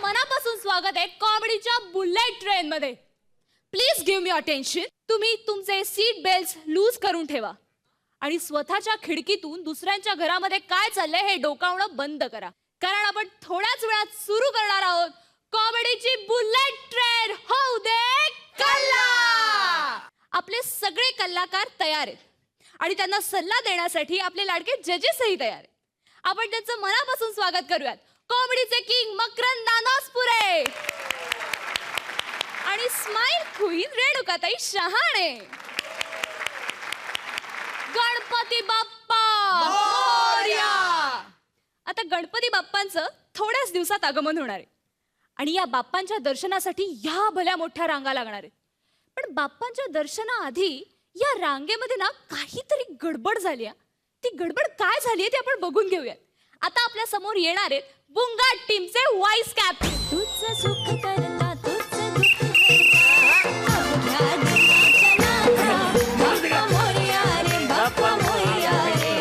मनापासून स्वागत आहे कॉमेडीच्या बुलेट ट्रेन मध्ये. Please give me attention. तुम्ही तुमचे सीट बेल्ट लूज करून ठेवा आणि स्वतःच्या खिडकीतून दुसऱ्यांच्या घरामध्ये काय चाललंय हे डोकावणं बंद करा, कारण आपण थोड्याच वेळात सुरू करणार आहोत कॉमेडीची बुलेट ट्रेन. होऊ दे कल्ला. आपले सगळे कलाकार तयार आहेत आणि त्यांना सल्ला देण्यासाठी आपले लाडके जजेसही तयार आहेत. आपण त्यांचं मनापासून स्वागत करूयात. कॉमेडीचे किंग मकरंद नानोसपुरे आणि स्माइल क्वीन रेणुकाताई शहाणे. गणपती बाप्पा मोरया. आता गणपती बाप्पांचं थोड्याच दिवसात आगमन होणार आहे आणि या बाप्पांच्या दर्शनासाठी ह्या भल्या मोठ्या रांगा लागणार आहेत. पण बाप्पांच्या दर्शनाआधी या रांगेमध्ये ना काहीतरी गडबड झाली. ती गडबड काय झाली ते आपण बघून घेऊयात. आता आपल्या समोर येणार आहेत बुंगाट टीमचे व्हाईस कॅप्टन. तुझं सुख करता तुझं दुःख बाप्पा मोरया रे बाप्पा मोरया रे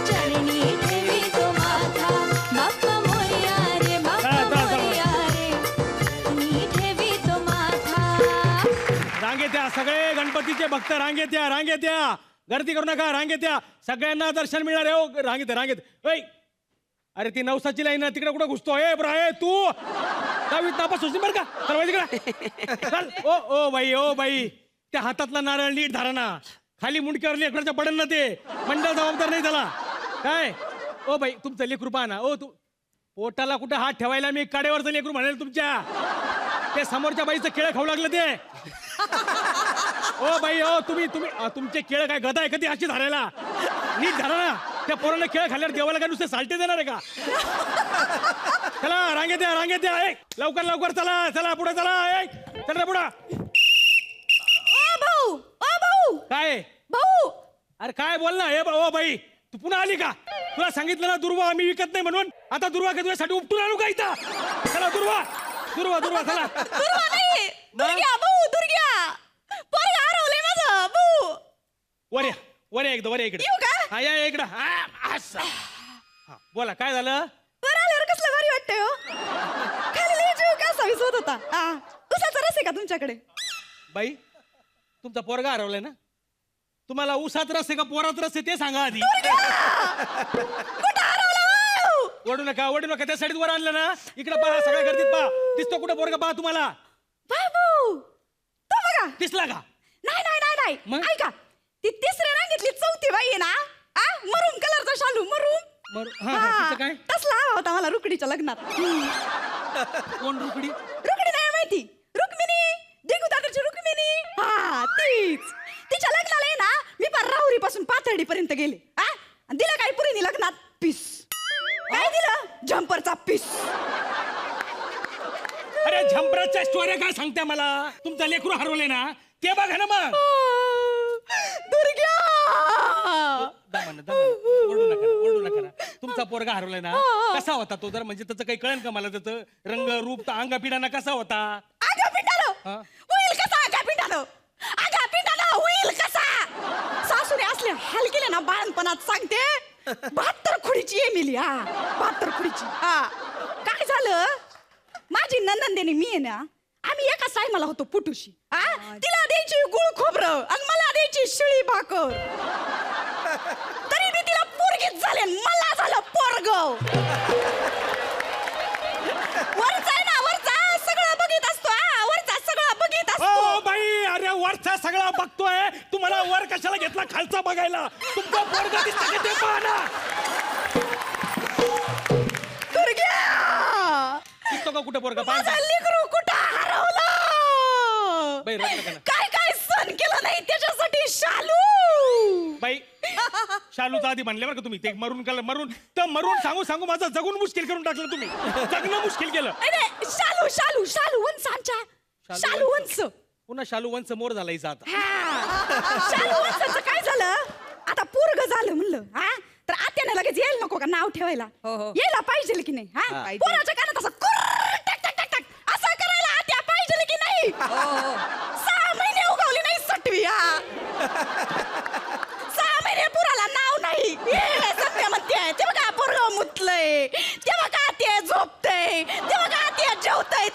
चरणी ठेवी तो माथा. बाप्पा मोरया रे बाप्पा मोरया रे चरणी ठेवी तो माथा. रांगेत या सगळे गणपतीचे भक्त. रांगेत या, रांगेत या, गर्दी करू नका. रांगेत या, सगळ्यांना दर्शन मिळणार आहे. हो रांगेत रांगेत. ओय अरे ती नवसाची लाईन ना तिकडे कुठे घुसतो. ए ब्रा तू दहावीत नापास होती बरं का. चल तिकडे चल. ओ बाई, ओ बाई, त्या हातातला नारळ नीट धरा ना. खाली मुंडक्यावर लेकराच्या पडन ना, ते मंडळ जबाबदार नाही त्याला. काय ओ बाई तुमचं लेकरू पहा ना. ओ तू पोटाला कुठे हात ठेवायला मी काडेवरचं लेकरू म्हणेल तुमच्या. ते समोरच्या बाईचं केळं खाऊ लागलं ते. ओ बाई ओ तुम्ही तुमचे केळं काय गदा आहे कधी अशी धरायला. नीट धरा ना. त्या पोरांना केळं खाल्ल्यावर देवाला काय नुसते साल्टे देणार आहे का. चला रांगेत या, रांगेत या. लवकर लवकर चला चला पुढे चला. चल रे पुढे. भाऊ भाऊ काय भाऊ. अरे काय बोल ना. ओ बाई तू पुन्हा आली का. तुला सांगितलं ना दुर्वा आम्ही विकत नाही म्हणून. आता दुर्वा का तुझ्यासाठी उपटून आणू का इथं. चला दुर्वा दुर्वा दुर्वा चला. दुर्वा नाही दुर्ग्या भाऊ दुर्ग्या. पोरगा हरवलंय माझं भाऊ. वर या, वर या एकदा, वर या इकडे. येऊ का? हा या इकडं. बोला काय झालं. वर आल्यावर कसलं भारी वाटतंय हो. खाली लय जीव कसा विसवत होता. उसाचा रस आहे का तुमच्याकडे. बाई तुमचा पोरगा हरवलाय ना. तुम्हाला उसात रस आहे का पोरात रस आहे ते सांगा आधी. कुठं हरवला भाऊ. ओढू नका, ओढू नका. त्या साईड वर आणलं ना. इकडे पहा, सगळ्या गर्दीत पहा. दिसतो कुठं पोरगा पहा तुम्हाला. भाऊ तो बघा. दिसला का. नाही नाही नाही नाही मग? ऐका, ती तिसऱ्या रांगेतली चौथी बाई आहे ना. मरून कलरचा शालू मरून. तिचं काय. तसला हवा होता मला रुकडीच्या लग्नात. कोण रुकडी. रुकडी नाही माहिती. रुक्मिणी दिगू दादाची रुक्मिणी. हा तीच. तिच्या लग्नाला आहे ना मी पण राहुरी पासून पाथर्डी पर्यंत गेले. दिलं काय पुरीनी लग्नात पीस. काय दिलं जम्परचा पीस. अरे झंपराच्या स्टोऱ्या काय सांगते मला. तुमचा लेकरू हरवले ना ते बघा ना मग. दुर्ग्या दमान ओरडू नका, ओरडू नका. तुमचा पोरगा हरवलाय ना. कसा होता तो जर म्हणजे त्याचं काही कळेल का मला. त्याचं रंग रूप अंगापिडाना कसा होता. आगा पिंडालो होईल कसा. आगा पिंडालो आगा पिंडालो होईल कसा. सासूने असले हाल केले ना बाळणपणात सांगते. 72 खुडीची एमिली. 72 खुडीची. काय झालं माझी नंदनदेनी मी आहे ना आम्ही एका सायमाला होतो पुटुशी. तिला द्यायची गुळ खोबरं आणि मला द्यायची शिळी भाकर. तरी मी तिला पोरगीच झाले मला झालं पोरग. वरचा आहे ना वरचा सगळं बघित असतो. वरचा सगळं बघित असतो. ओ बाई अरे वरचा सगळा बघतोय. तुम्हाला वर कशाला घेतला खालचा बघायला. तुमचा पोरगा दिसता का ते पहा ना. दुर्ग्या दिसतो का कुठं पोरगा. माझा लेकरू कुठं हरवला. बाई रडू नका ना. काय काय सण केलं नाही त्याच्यासाठी शालू. बाई शालूचा आधी म्हणले बरं का तुम्ही. ते मरून सांगू माझं जगून मुश्किल करून टाकलं तुम्ही. जगणं मुश्किल केलं. शालू शालू शालू वंश आमच्या. शालू वंश पुन्हा शालू वंश मोर झालायचा आता. शालू वंशाचं काय झालं आता पोरग झालं म्हणलं. तर आत्याने लगेच यायला नको का नाव ठेवायला. यायला पाहिजे की नाही. पोराच्या कानात असं टक टक टक टक असं करायला आत्या पाहिजे की नाही. 6 महिने उगवली नाही सटवी. 6 महिने पुराला नाव नाही. सत्य म्हणते ते बघा पोरग मुतलंय. ते बघा ते झोपतय. ते बघा ते जेवतय.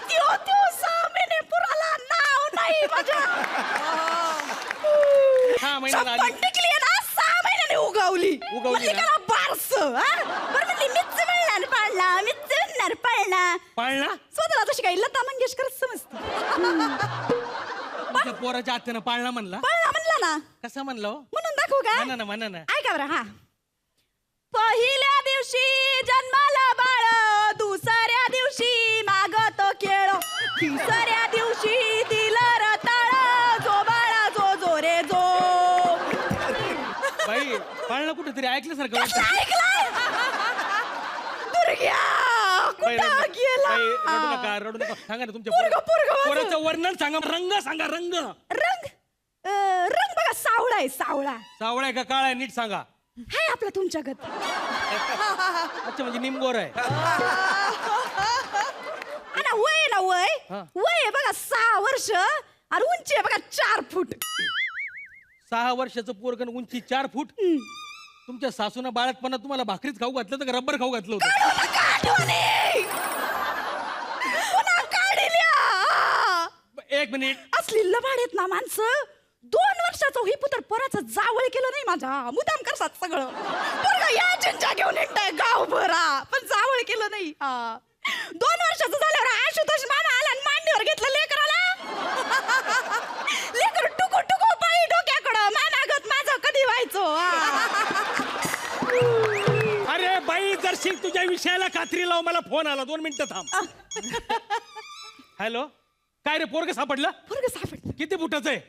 6 महिन्यात आली. पण टिकली आहे ना 6 महिन्याने उगवली उगवली ना? बारस बरं म्हणली मीच मिळणार पाळला मीच मिळणार पाळला पाळणा स्वतःला तशी काही लता मंगेशकर समजते तुझ्या पोराच्या आत्यानं पाळणा म्हणला. पाळला म्हणला ना कसा म्हणला हो? म्हणून दाखवू का म्हणा ना म्हणा ना. ऐका बरं हा पहिल्या दिवशी जन्माला बाळ दुसऱ्या दिवशी मागतो केळ तिसऱ्या दिवशी दिलं रताळ जो बाळा जो जो रे जो बाई पाळणा कुठेतरी ऐकल्यासारखं वाटतं. ऐकलंय दुर्ग्या बाई, कुठं बाई, गेला रडू नका रडू नका. सांगा ना तुमच्या पोरगं, पोरगं माझं. पोराचं वर्णन सांगा. रंग सांगा. रंग रंग रंग बघा सावळा आहे सावळा सावळा आहे का काळा आहे नीट सांगा. हाय आपला तुमच्यागत अच्छा म्हणजे निमगोर आहे. आणि वय ना वय हा. वय आहे बघा 6 वर्ष आणि उंची आहे बघा 4 फूट 6 वर्षाचं पोरगण उंची 4 फूट. तुमच्या सासूनं बाळातपणा तुम्हाला भाकरीच खाऊ घातलं तर रबर खाऊ घातलं होतं. एक मिनिट. असली लबाड आहेत ना माणसं 2 वर्षाचं ही पुत्र पोराचं जावळ केलं नाही माझ्या मुदाम करतात सगळं पोरगा या चिंचा घेऊन येताय गाव भरा पण जावळ केलं नाही 2 वर्षाचं झाल्यावर आशुतोष मामा आला आणि मांडीवर घेतलं लेकराला लेकर टुकू टुकू पायी डोक्याकडं मामागत माझं कधी व्हायचो अरे बाई जर तुझ्या विषयाला कात्री लाव. मला फोन आला. 2 मिनिटं थांब. हॅलो काय रे पोरग सापडलं? पोरग सापडलं किती फुटाचं आहे?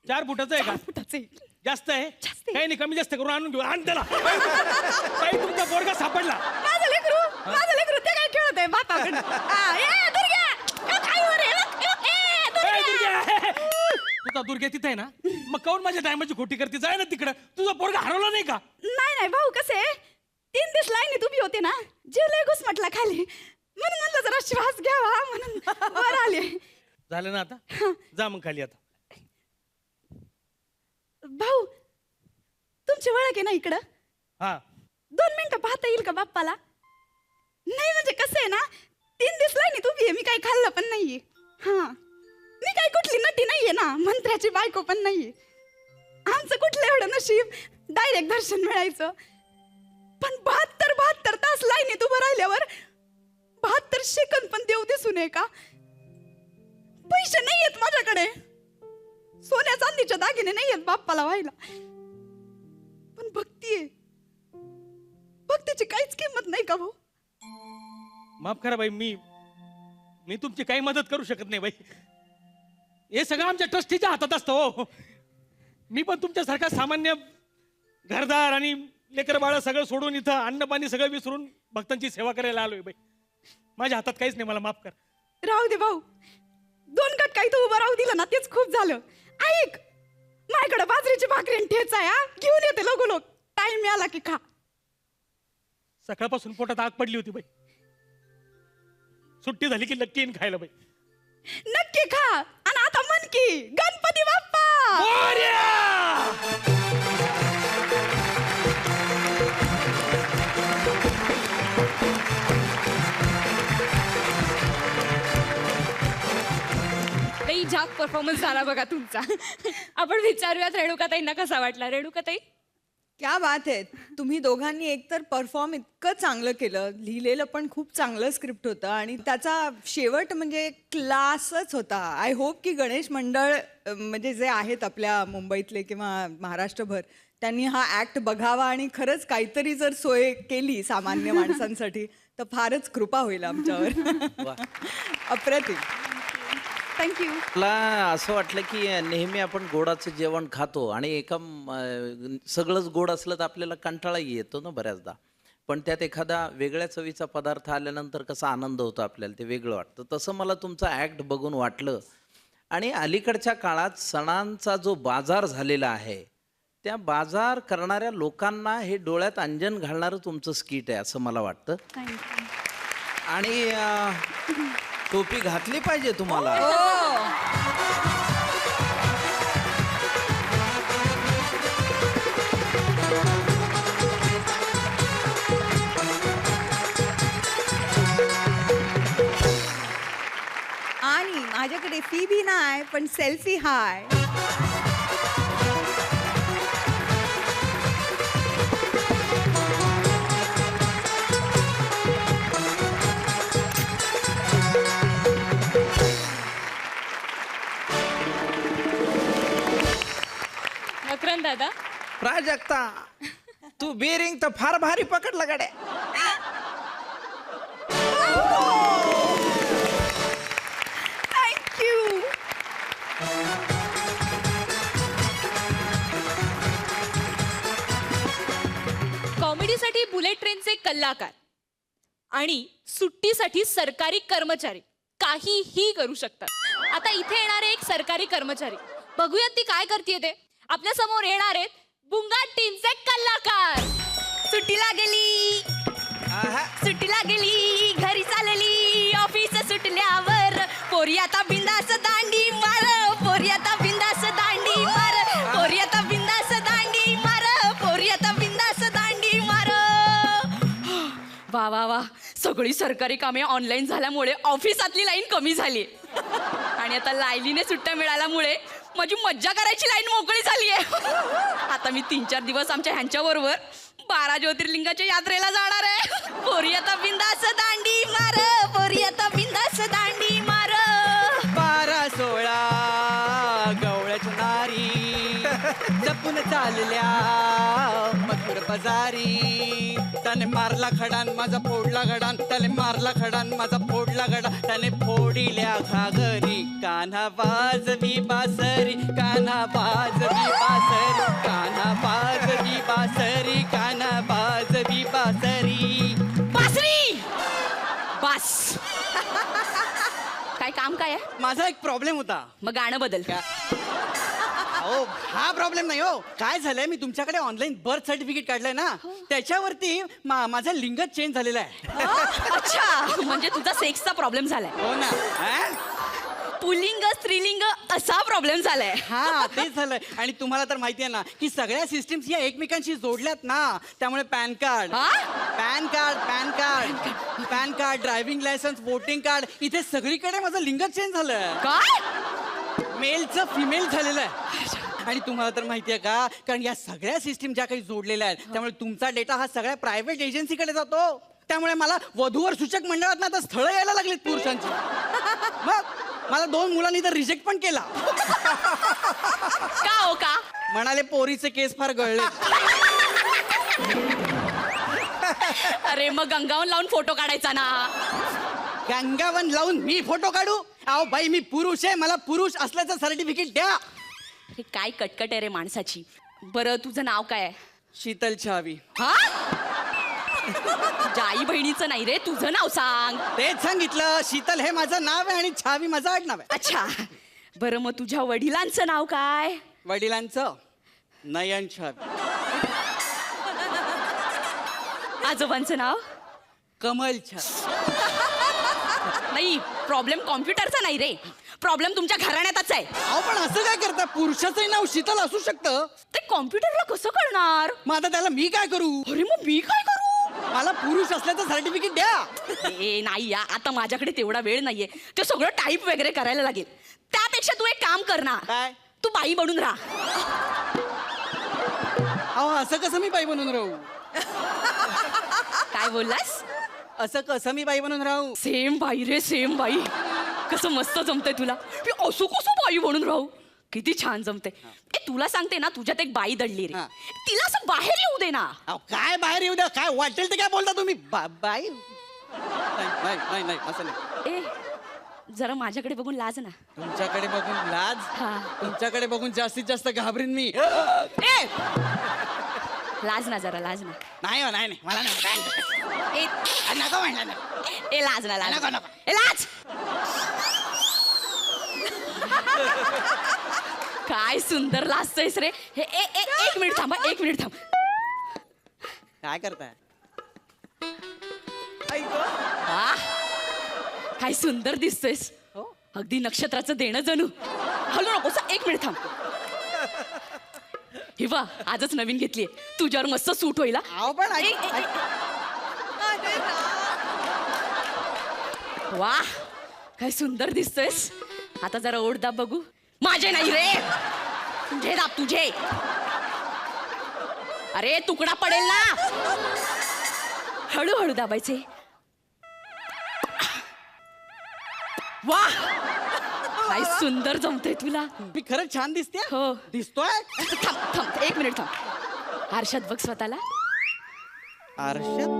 4 फुटाचं आहे का? 4 फुटाचं आहे. जास्त आहे? जास्त आहे. काही नाही कमी जास्त करून आणून घेऊ. आण त्याला. बाई तुमचा पोरगा सापडला. माझं लेकरू ते काय खेळत आहे बापाकडे ए दुर्ग्या काय वर तुझा दुर्गे तिथे आहे ना मग काऊन माझ्या टायमाची खोटी करते? जाय ना तिकडं. तुझा पोरगा हरवला नाही का? नाही भाऊ कसे 3 दिवस लाईनीत उभी होते ना जीव लय घुसमटला खाली म्हणून म्हणलं जरा श्वास घ्यावा म्हणून वर आले. झालं ना आता? जा मग खाली आता. भाऊ तुमची ओळख आहे ना इकडं? हा 2 मिनिटं पाहता येईल का बाप्पाला? नाही म्हणजे कसं आहे ना 3 दिवस लाईनीत उभी आहे मी काही खाल्लं पण नाहीये. हा मी काही कुठली नटी नाहीये ना मंत्र्याची बायको पण नाहीये. आमचं कुठलं एवढं नशीब डायरेक्ट दर्शन मिळायचं. पण 72 तास लाईनीत उभं राहिल्यावर 72 सेकंद पण देव दिसू नये का? पैसे नाहीयेत माझ्याकडे सोन्या चांदीच्या दागिने नाहीयेत बाप्पाला व्हायला पण भक्ती आहे. भक्तीची काहीच किंमत नाही का भाऊ? माफ करा बाई. मी तुमची काही मदत करू शकत नाही बाई. हे सगळं आमच्या ट्रस्टीच्या हातात असतं हो. मी पण तुमच्यासारखा सामान्य घरदार आणि लेकर बाळ सगळं सोडून इथं अन्न पाणी सगळं विसरून भक्तांची सेवा करायला आलोय बाई. माझ्या हातात काहीच नाही. मला माफ कर. राहू दे भाऊ 2 गट काही तू उभं राहू दिलं ना तेच खूप झालं. ऐक माझ्याकडे बाजरीची भाकरी आणि ठेचा आहे घेऊन येते लोक टाइम मिळाला की खा. सकाळपासून पोटात आग पडली होती बाई. सुट्टी झाली की नक्की येईन खायला बाई. नक्की खा आणि आता मन की गणपती बाप्पा लई जाग परफॉर्मन्स झाला बघा तुमचा. आपण विचारूयात रेणुकाताईंना कसा वाटला. रेणुकाताई क्या बात आहे. तुम्ही दोघांनी एकतर परफॉर्म इतकं चांगलं केलं, लिहिलेलं पण खूप चांगलं स्क्रिप्ट होतं आणि त्याचा शेवट म्हणजे क्लासच होता. आय होप की गणेश मंडळ म्हणजे जे आहेत आपल्या मुंबईतले किंवा महाराष्ट्रभर त्यांनी हा ॲक्ट बघावा आणि खरंच काहीतरी जर सोय केली सामान्य माणसांसाठी तर फारच कृपा होईल आमच्यावर. अप्रतिम. थँक्यू. मला असं वाटलं की नेहमी आपण गोडाचं जेवण खातो आणि सगळंच गोड असलं तर आपल्याला कंटाळाही येतो ना बऱ्याचदा. पण त्यात एखादा वेगळ्या चवीचा पदार्थ आल्यानंतर कसा आनंद होतो आपल्याला, ते वेगळं वाटतं. तसं मला तुमचं ॲक्ट बघून वाटलं. आणि अलीकडच्या काळात सणांचा जो बाजार झालेला आहे त्या बाजार करणाऱ्या लोकांना हे डोळ्यात अंजन घालणारं तुमचं स्किट आहे असं मला वाटतं. आणि टोपी घातली पाहिजे तुम्हाला. आणि माझ्याकडे फी बी नाही पण सेल्फी हाय. गजानन दादा. प्राजक्ता तू बेरिंग तर फार भारी पकडला गाड्या. थँक्यू. कॉमेडीसाठी बुलेट ट्रेनचे कलाकार आणि सुट्टीसाठी सरकारी कर्मचारी काहीही करू शकतात. आता इथे येणारे एक सरकारी कर्मचारी, बघूयात ती काय करते ते. आपल्या समोर येणार आहेत बुंगाट टीमचे कलाकार. सुट्टीला गेली, सुट्टीला गेली, घरी चालली, ऑफिस सुटल्यावर, पोरी आता बिंदास दांडी मार, पोरी आता बिंदास दांडी मार, पोरी आता बिंदास दांडी मार, पोरी आता बिंदास दांडी मार. वा वा वा, सगळी सरकारी कामे ऑनलाईन झाल्यामुळे ऑफिसातली लाईन कमी झाली आणि आता लाईनीने सुट्ट्या मिळाल्यामुळे माझी मज्जा करायची लाईन मोकळी झाली आहे. आता मी 3-4 दिवस आमच्या ह्यांच्याबरोबर 12 ज्योतिर्लिंगाच्या यात्रेला जाणार आहे. पोरी आता बिंदास दांडी मार, पोरी आता बिंदास दांडी मार. 12-16 गवळ्याच्या नारी जपून चालल्या मथुर बाजारी. त्याने मारला खडान माझा फोडला घडान, त्याने मारला खडान माझा फोडला घडा, त्याने फोडिल्या घागरी. कान्हा वाजवी बासरी, कान्हा वाजवी बासरी, कान्हा वाजवी बासरी, कान्हा वाजवी बासरी. बासरी बास. काय काम काय आहे? माझा एक प्रॉब्लेम होता. मग गाणं बदल. हो हा प्रॉब्लेम नाही हो. काय झालंय, मी तुमच्याकडे ऑनलाईन बर्थ सर्टिफिकेट काढलंय ना, त्याच्यावरती माझं लिंगच चेंज झालेलं आहे. अच्छा, म्हणजे तुझा सेक्सचा प्रॉब्लेम झालाय. हो ना. पुल्लिंग स्त्रीलिंग असा प्रॉब्लेम झालाय. हा तेच झालंय. आणि तुम्हाला तर माहिती आहे ना की सगळ्या सिस्टीम्स या एकमेकांशी जोडल्यात ना, त्यामुळे pan card, pan card, pan card, pan card, driving licence, voting card, इथे सगळीकडे माझं लिंगच चेंज झालंय. काय? मेलचं फिमेल झालेलं आहे. आणि तुम्हाला तर माहिती आहे का, कारण या सगळ्या सिस्टीम ज्या काही जोडलेल्या आहेत त्यामुळे तुमचा डेटा हा सगळ्या प्रायव्हेट एजन्सीकडे जातो. त्यामुळे मला वधूवर सूचक मंडळात ना आता स्थळं यायला लागलीत पुरुषांची. मग मला 2 मुलांनी तर रिजेक्ट पण केला. का हो का? म्हणाले पोरीचे केस फार गळले. अरे मग गंगावन लावून फोटो काढायचा ना. गंगावन लावून मी फोटो काढू? अहो बाई, मी पुरुष आहे, मला पुरुष असल्याचं सर्टिफिकेट द्या. हे काय कटकट आहे रे माणसाची. बरं तुझं नाव काय आहे? शीतल छावी. हा? तुझ्या आई बहिणीचं नाही रे, तुझं नाव सांग. तेच सांगितलं, शीतल हे माझं नाव आहे आणि छावी माझं आडनाव आहे. अच्छा, बरं मग तुझ्या वडिलांचं नाव काय? वडिलांचं नयन छावी. आजोबांचं नाव? कमल छावी. नाही, प्रॉब्लेम कॉम्प्युटरचा नाही रे, प्रॉब्लेम तुमच्या घराण्यातच आहे. अहो पण असं काय करता, पुरुषाचंही नाव शीतल असू शकतं. ते कॉम्प्युटरला कसं कळणार? मग आता त्याला मी काय करू? अरे मग मी काय करू? मला पुरुष असल्याचं सर्टिफिकेट द्या. ए नाही या, आता माझ्याकडे तेवढा वेळ नाहीये. ते सगळं टाईप वगैरे करायला लागेल. त्यापेक्षा तू एक काम कर ना, काय? तू बाई बनून राहा. अहो असं कसं मी बाई बनून राहू? काय बोललास? असं कसं मी बाई बनून राहू? सेम बाई रे, सेम बाई. कसं मस्त जमतंय तुला. मी असं कसं बाई बनून राहू? किती छान जमते. ए तुला सांगते ना, तुझ्यात एक बाई दडली रे, हा. तिला असं बाहेर येऊ दे ना. अहो काय बाहेर येऊ द्या, काय वाटेल ते काय बोलता तुम्ही. बाई नाही नाही नाही नाही, असं नाही. ए जरा माझ्याकडे बघून लाज ना. तुमच्याकडे बघून लाज? हा. तुमच्याकडे बघून जास्तीत जास्त घाबरीन मी. ए लाज ना, जरा लाज ना. नाही हो, नाही नाही, मला नाही. ए नको म्हणलं ना. ए लाज ना, लाज. नको, नको. ए लाज. काय सुंदर लाजतोयस रे. हे ए ए एक मिनिट थांब, एक मिनिट थांब. काय करताय? वाह, काय सुंदर दिसतोयस. अगदी नक्षत्राचं देणं जणू. हलू नकोस, एक मिनिट थांब. हे वा, आजच नवीन घेतलीये, तुझ्यावर मस्त सूट होईल. अहो पण वा, काय सुंदर दिसतोयस. आता जरा ओढ दाब बघू. माझे नाही रे, तुझे दाब, तुझे. अरे तुकडा पडेल ना. हळूहळू दाबायचे. वा काय सुंदर जमतंय तुला. मी खरंच छान दिसते हो. दिसतोय. थांब थांब 1 मिनिट थांब. आरशात बघ स्वतःला. आरशात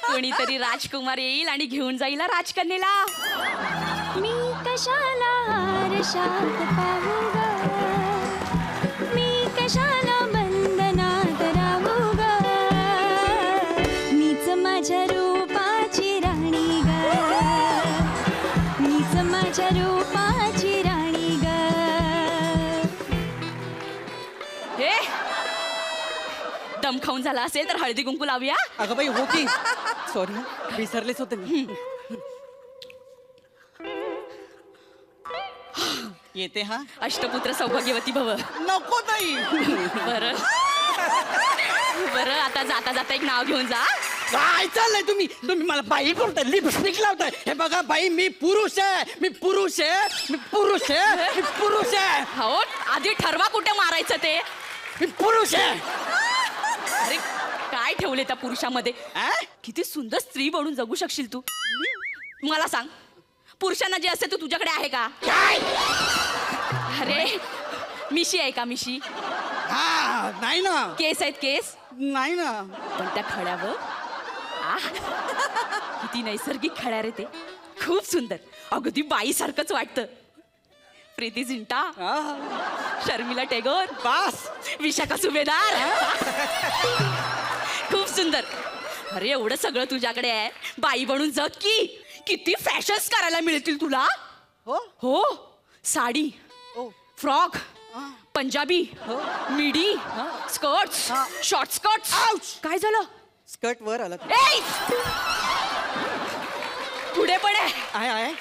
कोणीतरी राजकुमार येईल आणि घेऊन जाईल राजकन्येला. मी कशाला आरशात पाहू ग, मी कशाला बंधनात राहू ग, मीच माझ्या रूपाची राणी ग, मीच माझ्या रूपाची राणी ग. हे दम खाऊन झाला असेल तर हळदी कुंकू लावूया. अगं बाई हो की सॉरी विसरलेच होते मी. येते हा. अष्टपुत्र सौभाग्यवती भव. नको ताई. बरं बरं आता जाता जाता एक नाव घेऊन जा. काय चाललंय तुम्ही तुम्ही मला बाई बोलताय लिपस्टिक लावताय. हे बघा बाई मी पुरुष आहे मी पुरुष आहे मी पुरुष आहे मी पुरुष आहे हो आधी ठरवा कुठे मारायचं ते. मी पुरुष आहे. अरे काय ठेवले त्या पुरुषामध्ये. आ? किती सुंदर स्त्री बनून जगू शकशील तू. मला सांग पुरुषांना जे असते तू तुझ्याकडे आहे का. काय अरे मिशी आहे का मिशी. हा नाही ना केस आहेत केस. नाही ना. पण त्या खड्यावर किती नैसर्गिक खड्या रे ते. खूप सुंदर अगदी बाईसारखंच वाटतं. प्रीती झिंटा, आहा. शर्मिला टेगोर, बास विशाखा सुभेदार. खूप सुंदर. अरे एवढं सगळं तुझ्याकडे आहे. बाई बनून जग की. किती फॅशन्स करायला मिळतील तुला. हो हो साडी, ओ फ्रॉक, हा. पंजाबी, मिडी, स्कर्ट्स, हा. Short skirts. Ouch! काय झालं. स्कर्ट वर आला ए पुढे पण आहे. आहे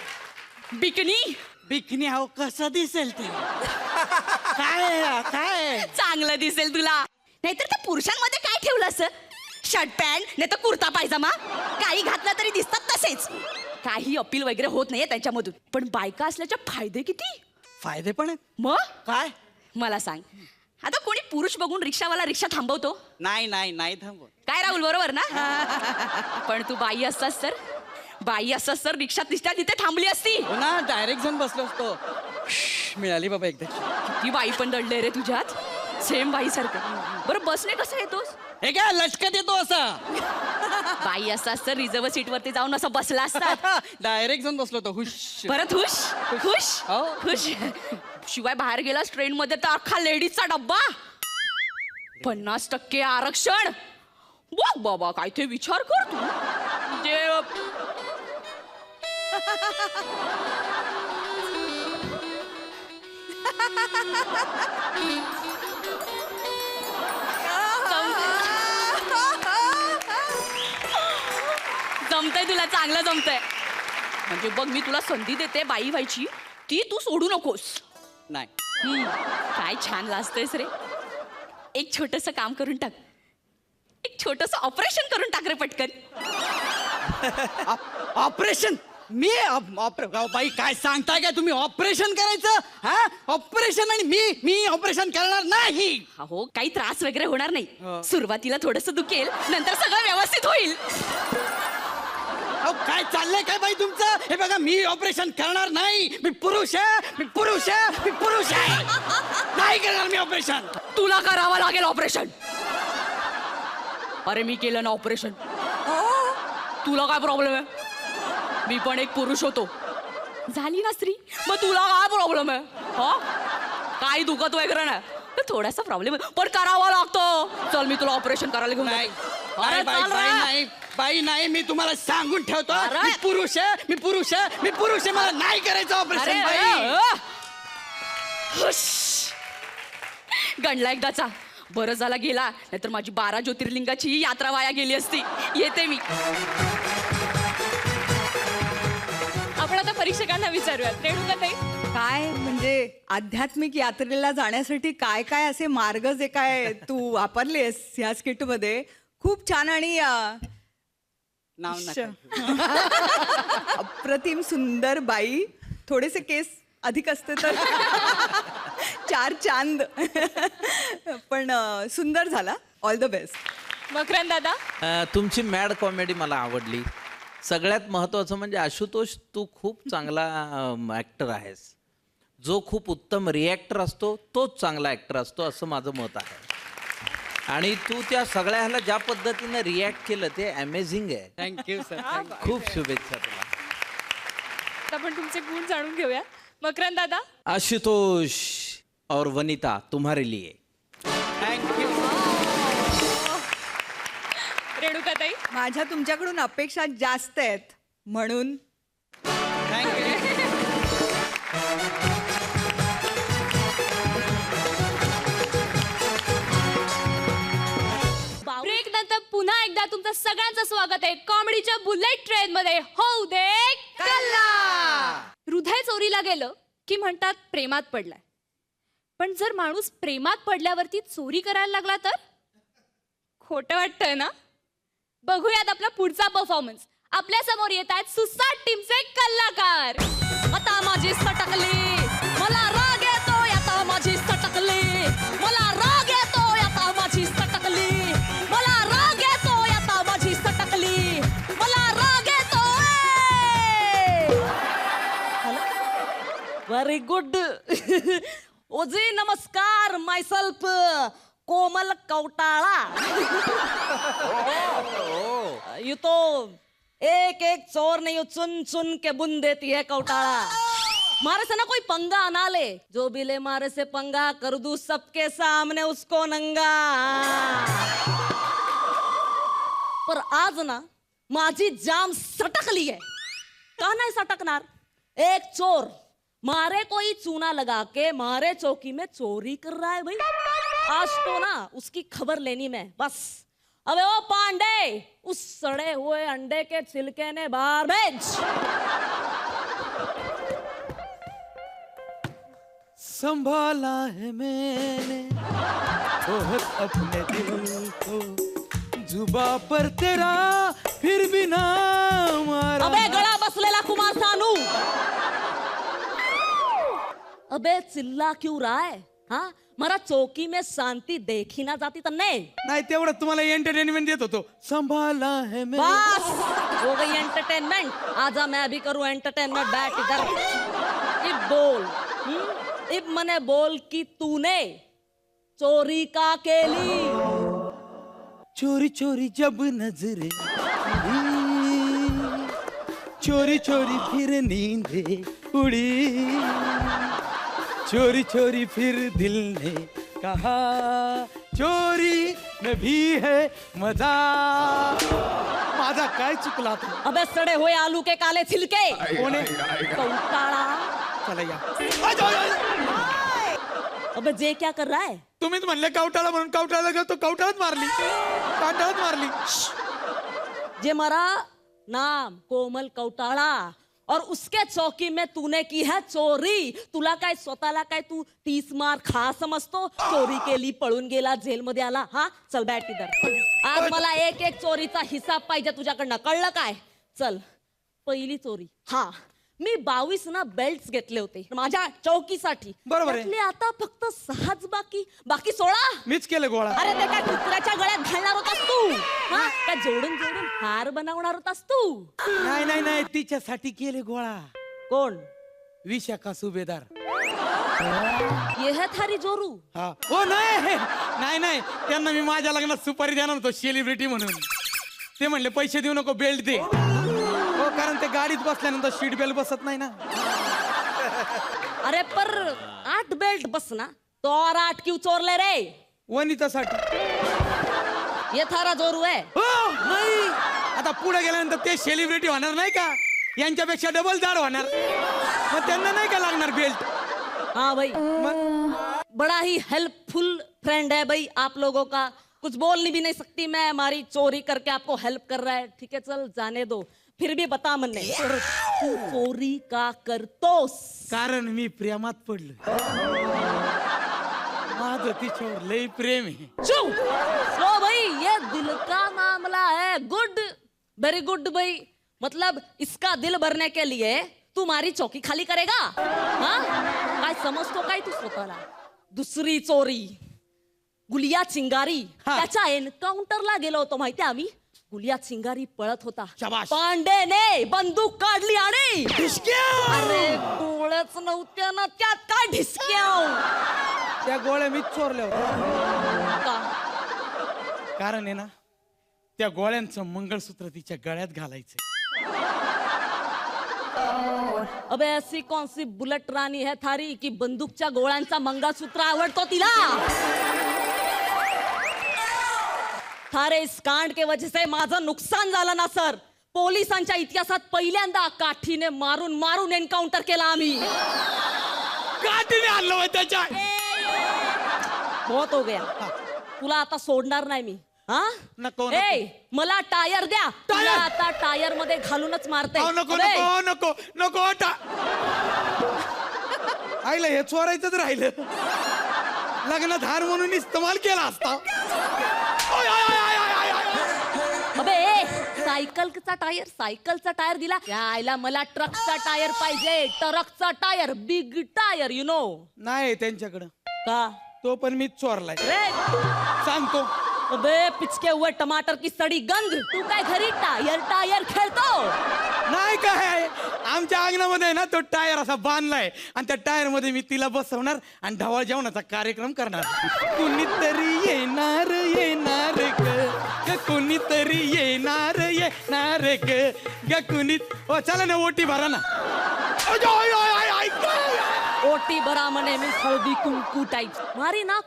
बिकनी. बिकनी आहो कसं दिसेल ते. काय काय चांगलं दिसेल तुला. नाहीतर त्या पुरुषांमध्ये काय ठेवलं असं. शर्ट पॅन्ट नाही तर कुर्ता पायजामा काही घातला तरी दिसतात तसेच. काही अपील वगैरे होत नाहीये त्यांच्यामधून. पण बायका असल्याचे फायदे किती. फायदे पण आहेत. मग काय मला सांग आता कोणी पुरुष बघून रिक्षावाला रिक्षा थांबवतो. नाही नाही नाही थांबव. काय राहुल बरोबर ना. पण तू बाई असतास तर रिक्षा तिथे थांबली असती. हो ना डायरेक्ट जाऊन बसलो असतो. मिळाली बाबा एकदा. ती बाई पण दडले रे तुझ्यात. सेम बाई सारखं. बरं बसने कसं येतोस. हे काय लचकत येतो असा. बाई असतास तर रिझर्व सीट वरती जाऊन असं बसला असता. डायरेक्ट जाऊन बसलो होतो. हुश. परत खुश खुश हो. खुश. शिवाय बाहेर गेलास ट्रेन मध्ये तर अख्खा लेडीजचा डब्बा. 50% आरक्षण. बघ बाबा काय ते विचार कर तू. म्हणजे जमतंय तुला चांगलं जमतंय. म्हणजे बघ मी तुला संधी देते बाई व्हायची ती तू सोडू नकोस. नाही काय छान लाजतोयस रे. एक छोटस काम करून टाक. एक छोटस ऑपरेशन करून टाक रे पटकन. ऑपरेशन मी बाई काय सांगताय काय तुम्ही. ऑपरेशन करायचं हा ऑपरेशन आणि मी ऑपरेशन करणार नाही. हो काही त्रास वगैरे होणार नाही. हो. सुरुवातीला थोडस दुखेल नंतर सगळं व्यवस्थित होईल. अहो काय चाललंय काय बाई तुमचं. हे बघा मी ऑपरेशन करणार नाही. मी पुरुष आहे मी पुरुष आहे मी पुरुष आहे. नाही करणार मी ऑपरेशन. तुला करावं लागेल ऑपरेशन. अरे मी केलं ना ऑपरेशन. तुला काय प्रॉब्लेम आहे. मी पण एक पुरुष होतो. झाली ना स्त्री मग तुला काय प्रॉब्लेम आहे. हो काही दुखत वगैरे नाही. थोडासा प्रॉब्लेम आहे पण करावा लागतो. चल मी तुला ऑपरेशन करायला घेऊन नाही जाते. बाई अरे बाई चल बाई रे. नाही बाई नाही. मी तुम्हाला सांगून ठेवतो अरे. मी पुरुष आहे मी पुरुष आहे मी पुरुष आहे. मला नाही करायचं अरे ऑपरेशन बाई. हुश. गणला एकदाचा. बरं झाला गेला नाहीतर माझी 12 ज्योतिर्लिंगाची यात्रा वाया गेली असती. येते मी. आपण आता परीक्षकांना विचारूयात. रेणुकाताई काय म्हणजे आध्यात्मिक यात्रेला जाण्यासाठी काय काय असे मार्ग जे काय तू वापरलेस ह्या स्किट मध्ये खूप छान आणि नाव नका. अप्रतिम सुंदर बाई. थोडेसे केस अधिक असते तर 4 चांद. पण सुंदर झाला. All the best. मकरंद दादा तुमची मॅड कॉमेडी मला आवडली. सगळ्यात महत्वाचं म्हणजे आशुतोष, तू खूप चांगला ऍक्टर आहेस. जो खूप उत्तम रिॲक्टर असतो तोच चांगला ऍक्टर असतो असं माझं मत आहे. आणि तू त्या सगळ्याला ज्या पद्धतीनं रिॲक्ट केलं ते अमेझिंग आहे. Thank you sir. खूप शुभेच्छा तुला. आता आपण तुमचे गुण जाणून घेऊया. मकरंद दादा आशुतोष और वनिता तुम्हारे लिए. थँक्यू. रेणुकाताई माझ्या तुमच्याकडून अपेक्षा जास्त आहेत म्हणून थँक्यू. ब्रेक नंतर पुन्हा एकदा तुमचं सगळ्यांचं स्वागत आहे कॉमेडीच्या बुलेट ट्रेन मध्ये. होऊ दे कल्ला. हृदय चोरीला गेलं की म्हणतात प्रेमात पडलाय. पण जर माणूस प्रेमात पडल्यावरती चोरी करायला लागला तर खोटं वाटतंय ना. बघूयात आपला पुढचा परफॉर्मन्स. आपल्या समोर येत आहेत सुसाट टीमचे कलाकार. आता माझी सटकली मला राग येतो आता माझी सटकली मला राग येतो आता माझी सटकली मला राग येतो आता माझी सटकली मला राग येतो. Very good. ओजी नमस्कार. माय सेल्फ कोमल कौटाला. यू तो एक एक चोर नहीं, चुन चुन के बुन देती है कौटाला. मारे से ना कोई पंगा ना ले, जो भी ले मारे से पंगा कर दूं सबके सामने उसको नंगा. पर आज ना माझी जाम सटकली है. का नहीं सटकनार. एक चोर मारे कोई चूना लगा के मारे चौकी में चोरी कर रहा है भाई. आज तो ना उसकी खबर लेनी मैं बस. अबे ओ पांडे, उस सड़े हुए अंडे के छिलके ने बाहर भेज. संभाला है मैंने बहुत अपने दिल को, जुबा पर तेरा फिर भी ना मारा. अबे गळा बसलेला कुमार सानू. अबे चिल्ला क्यों रहा है. हाँ मरा चौकी में शांति देखी ना जाती तर नहीं. नाही तेवढं तुम्हाला एंटरटेनमेंट देत होतो. संभाला है मैं. बस हो गई एंटरटेनमेंट. आजा मैं भी करूं एंटरटेनमेंट. बैठ इधर. इब बोल. इब मने बोल कि तूने चोरी का केली. चोरी चोरी जब नजरे चोरी चोरी फिर नींदे उड़ी. चोरी चोरी फिर दिल ने कहा चोरी में भी है मजा. माझा काय चुकला था. अबे सड़े हुए आलू के काले छिलके. कोण आहे? कौटाळा. चला या. अबे जे क्या कर रहा है. तुम्हीच म्हणले कवटाळा म्हणून कवटाळा गेलो तो कवटाळाच मारली. काटाळाच मारली. जे मरा नाम कोमल कौटाळा और उसके चौकी में तूने की है चोरी. तुला काय स्वतःला काय तू 30 मार खा समजतो. चोरी केली पळून गेला जेलमध्ये आला. हा चल बॅट इधर. आज मला एक एक चोरीचा हिसाब पाहिजे तुझ्याकडनं. कळलं काय. चल पहिली चोरी. हा मी 22 ना बेल्ट घेतले होते माझ्या चौकीसाठी. बरोबर आहे. त्यातले आता फक्त 6च बाकी 16. मीच केलं गोळा. अरे ते काय कुत्र्याच्या गळ्यात घालणार होतास तू. हा काय जोडून जोडून हार बनवणार होतास तू. नाही नाही नाही तिच्यासाठी केले गोळा. कोण. विशाखा सुभेदार. ये है थारी जोरू. हा हो नाही नाही नाही त्यांना मी माझ्या लग्नात सुपारी देणार होतो सेलिब्रिटी म्हणून. ते म्हणले पैसे देऊ नको बेल्ट दे. हो कारण ते गाडीत बसल्यानंतर सीट बेल्ट बसत नाही ना. अरे पर 8 बेल्ट बस ना तो और 8 क्यों चोरले रे. वनितासाठी. ये थारा जोरू है. हो नाही आता पुढे गेल्यानंतर ते सेलिब्रिटी होणार नाही का. यांच्यापेक्षा डबल जाड होणार. मग त्यांना नाही का लागणार बेल्ट. हाँ भाई बड़ा ही हेल्पफुल फ्रेंड है भाई आप लोगों का. कुछ बोल भी नहीं सकती मैं. हमारी चोरी करके आपको हेल्प कर रहा है. ठीक है चल जाने दो. फिर भी बता मन्ने तू चोरी का करतोस. कारण मी प्रेमात पडलो. माझं तिच्यावर लई प्रेम आहे. चुप. लो भाई ये दिल का मामला है. गुड वेरी गुड भाई. मतलब इसका दिल भरने के लिए तुम्हारी चौकी खाली करेगा. हाँ काय समजतो काय तू स्वतःला. दुसरी चोरी. गुलिया चिंगारी हा. त्याच्या एन्काउंटरला गेलो होतो माहितीये आम्ही. गुलिया चिंगारी पळत होता. शाबास. पांडेने बंदूक काढली आणि अरे डोळेच नव्हत्या ना त्यात काय ढिसक्या. त्या गोळ्या मीच चोरल्या होत्या. का? कारण आहे ना त्या गोळ्यांचं मंगळसूत्र तिच्या गळ्यात घालायचं. अबे ऐसी कौन सी बुलेट रानी है थारी की बंदूकच्या गोळ्यांचा मंगळसूत्र आवडतो तिला. थारे इस कांड के वजह से माझं नुकसान झालं ना सर. पोलिसांच्या इतिहासात पहिल्यांदा काठीने मारून मारून एन्काउंटर केला आम्ही. काठीने आणलं होय त्याच्या. बहुत हो गया. तुला आता सोडणार नाही मी. हा नको, ए मला टायर द्या. तुला आता टायर मध्ये घालूनच मारते. नको अबे, नको नको नको आईला हे चोरायचंच राहिलं. लग्नात हार म्हणून इस्तेमाल केला असता. ओय, आय, आय, आय, आय, आय, आय. अबे सायकलचा टायर दिला. या आईला मला ट्रकचा टायर पाहिजे. ट्रकचा tyre big tyre you know. नाही त्यांच्याकडं का तो पण मीच चोरलाय रे. सांगतो. अबे पिचके हुए टमाटर की सड़ी गंध. तू काय घरी टायर खेळतो. नाही काय आमच्या अंगणामध्ये आहे ना तो टायर असा बांधलाय आणि त्या टायर मध्ये मी तिला बसवणार आणि ढवाळ जेवणाचा कार्यक्रम करणार. कुणीतरी येणार येणार ग कुणीतरी येणार येणार ग कुणी. ओ चला ना ओटी भरा ना. ओटी बरा मने में हल्दी कुंकू टाइप. हमारी ना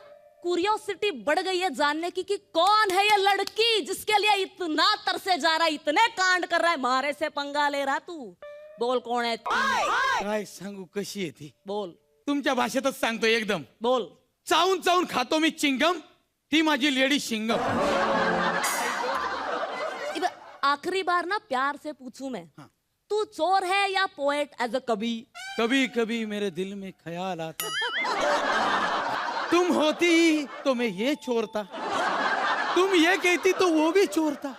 क्यूरियोसिटी बढ़ गई है जानने की कि कौन है ये लड़की जिसके लिए इतना तरसे जा रहा है, इतने कांड कर रहा है, मारे से पंगा ले रहा तू. बोल कौन है. काय सांगू कशी आहे ती. बोल तुमच्या भाषेतच सांगतो एकदम. बोल. चावून चावून खातो मी चिंगम. ती माझी लेडी शिंगम. इब आखिरी बार ना प्यार से पूछूं मैं. तू चोर है या पोएट एज अ कवि. कभी कभी मेरे दिल में ख्याल आता तुम होती तो मैं ये चोरता. तुम ये कहती तो वो भी चोरता.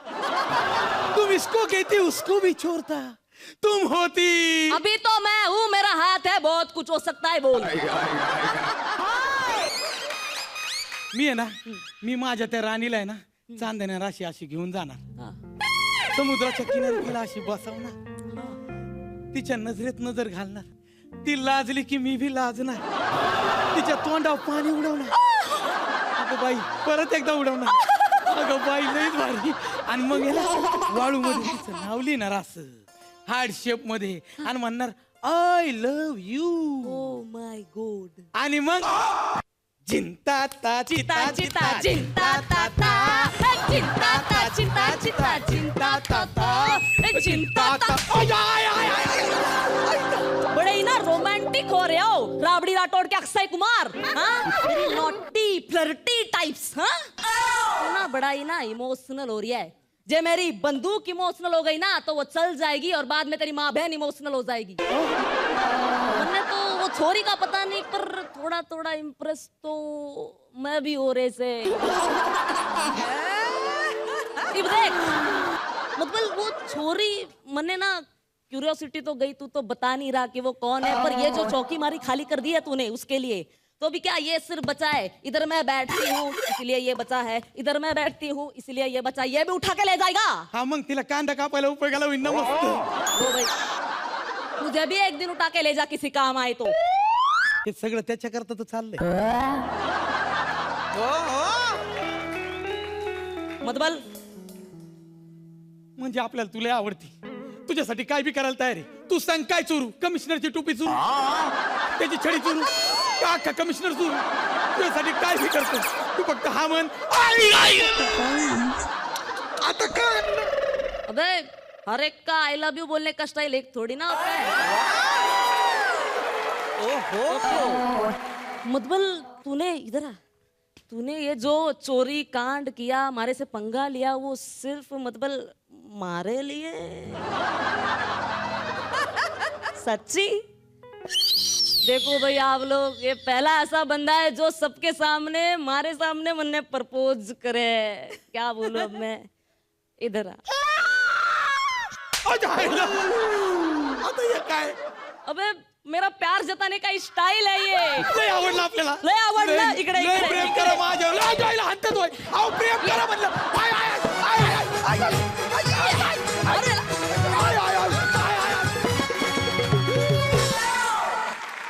तुम इसको कहती उसको भी चोरता. तुम होती. अभी तो मैं हूँ, मेरा हाथ है, बहुत कुछ हो सकता है. बोल. मी आहे ना मी माझ्या त्या राणीला आहे ना चांदण्या राशी अशी घेऊन जाणार. हाँ. समुद्राच्या किनारी तिला अशी बसवणार. तिच्या नजरेत नजर घालणार. ती लाजली की मी भी लाजणार. तिच्या तोंडावर पाणी उडवणार. अगं बाई परत एकदा उडवणार. अगं बाई लईच भारी. आणि मग याला वाळू मध्ये तिचं नाव लिहिणार असं हार्ड शेप मध्ये आणि म्हणणार I love you. Oh my God. आणि मग चिंता ता चिता चिता चिंता ता ता. चिंता ता चिंता चिंता चिंता ता ता. चिंता ता. बड़े ही ना रोमांटिक हो रहे हो राबड़ी राठौड़ के Akshay Kumar. Naughty flirty types. हाँ ना बड़ा ही ना इमोशनल हो रही है. जे मेरी बंदूक इमोशनल हो गई ना तो वो चल जाएगी और बाद में तेरी माँ बहन इमोशनल हो जाएगी. वरना तो वो छोरी का पता नहीं पर थोड़ा थोड़ा इम्प्रेस तो मैं भी हो रहे से. इब देख मतलब वो छोरी मने ना क्यूरियोसिटी तो गई. तू तो बता नहीं रहा कि वो कौन है. पर ये जो चौकी मारी खाली कर दी है तूने उसके लिए तो भी क्या ये सिर्फ बचा है. इधर मैं बैठती हूँ इसलिए ये बचा है. इधर मैं बैठती हूँ इसलिए ये बचा. ये भी उठा के ले जाएगा. हा मग तिला कांदा कापायला उपयोगाला होईल ना मस्त. हो भाई मुझे भी एक दिन उठा के ले जा किसी काम आए तो. हे सगळं त्याच्याकरता तर चाललंय. मतलब म्हणजे आपल्याला तुला आवडती. तुझ्यासाठी काय बी करायला तयार आहे. तू सांग काय चोरू. कमिशनरची टोपी चोरू. त्याची छडी चोरू. का कमिशनर चोरू. तुझ्यासाठी काय बी करतो. तू फक्त हा म्हण. आता काय अबे हर एक का आई लव यू बोलने का स्टाइल एक थोड़ी ना होता है. मतलब तूने ये जो चोरी कांड किया हमारे से पंगा लिया वो सिर्फ मतलब मारे लिए. सच्ची. देखो भाई आप लोग ये पहला ऐसा बंदा है जो सबके सामने हमारे सामने मैंने प्रपोज करे. क्या बोलूं अब मैं. इधर आ. आता हे काय अबे मेरा प्यार जताने का स्टाईल आहे ये. लय आवडलं आपल्याला. लय आवडलं. इकडे, लय इकडे, प्रेम इकडे. करा माझ्यावर. लय जायला हाणतात होय. अहो प्रेम करा म्हणलं. आय, आय, आय, आय, आय, आय, आय, आय, आय, आय, आय, अरे, आय, आय, आय, आय, आय.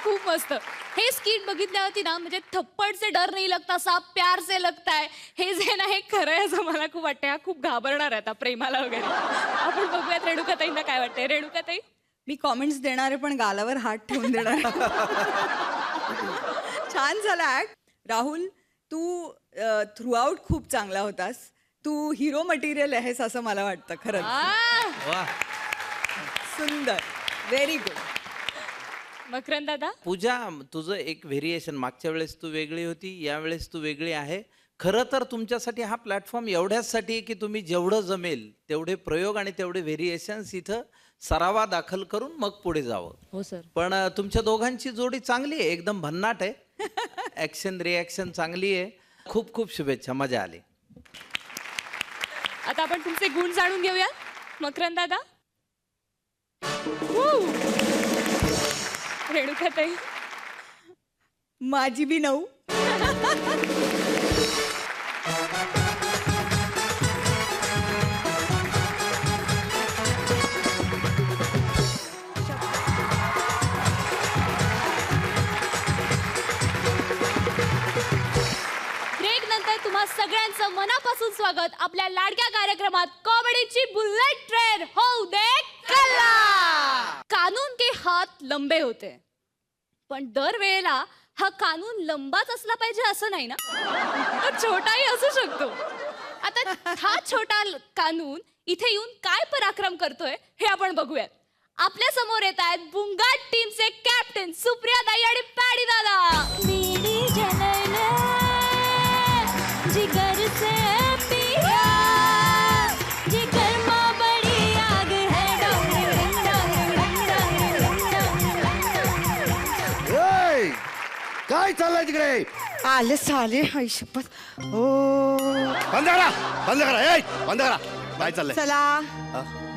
खूप मस्त. हे स्किट बघितल्यावरती ना म्हणजे थप्पड से डर नाही लगता साप प्यार से लगता है हे जे ना हे खरं आहे असं मला खूप वाटतंय. हा खूप घाबरणार आहे आता प्रेमाला वगैरे. आपण बघूयात रेणुकाताईंना काय वाटतंय. रेणुकाताई मी कॉमेंट्स देणारे पण गालावर हात ठेवून देणार. छान झाला ऍक्ट. राहुल, तू थ्रूआउट खूप चांगला होतास. तू हिरो मटेरियल आहेस असं मला वाटतं खरंच. आ, सुंदर, व्हेरी गुड. मकरंद दादा पूजा, तुझं एक व्हेरिएशन, मागच्या वेळेस तू वेगळी होती, यावेळेस तू वेगळी आहे. खरं तर तुमच्यासाठी हा प्लॅटफॉर्म एवढ्याचसाठी आहे की तुम्ही जेवढं जमेल तेवढे प्रयोग आणि तेवढे व्हेरिएशन्स इथं सरावा दाखल करून मग पुढे जावं. हो सर. पण तुमच्या दोघांची जोडी चांगली आहे, एकदम भन्नाट आहे. ऍक्शन रिॲक्शन चांगली आहे. खूप खूप शुभेच्छा, मजा आली. आता आपण तुमचे गुण जाणून घेऊया. मकरंद दादा. रेणुकाताई माझी बी 9. ब्रेक नंतर तुम्हा सगळ्यांचं मनापासून स्वागत आपल्या लाडक्या कार्यक्रमात कॉमेडीची बुलेट ट्रेन हो दे कल्ला. कानून के हात लंबे होते पण दर वेळेला हा कानून लंबाच असला पाहिजे असं नाही ना. तो छोटाही असू शकतो. आता हा छोटा कानून इथे येऊन काय पराक्रम करतोय हे आपण बघूयात. आपल्या समोर येत आहेत बुंगाट टीमचे कॅप्टन सुप्रिया दाई आणि पॅडी दादा. जिगर से पिया जिगर में बड़ी आग है ए, काय चाललंय तिकडे? आले साले आयुष्यपत. ओ बंद करा, बंद करा, ए, बंद करा. काय चाललंय? चला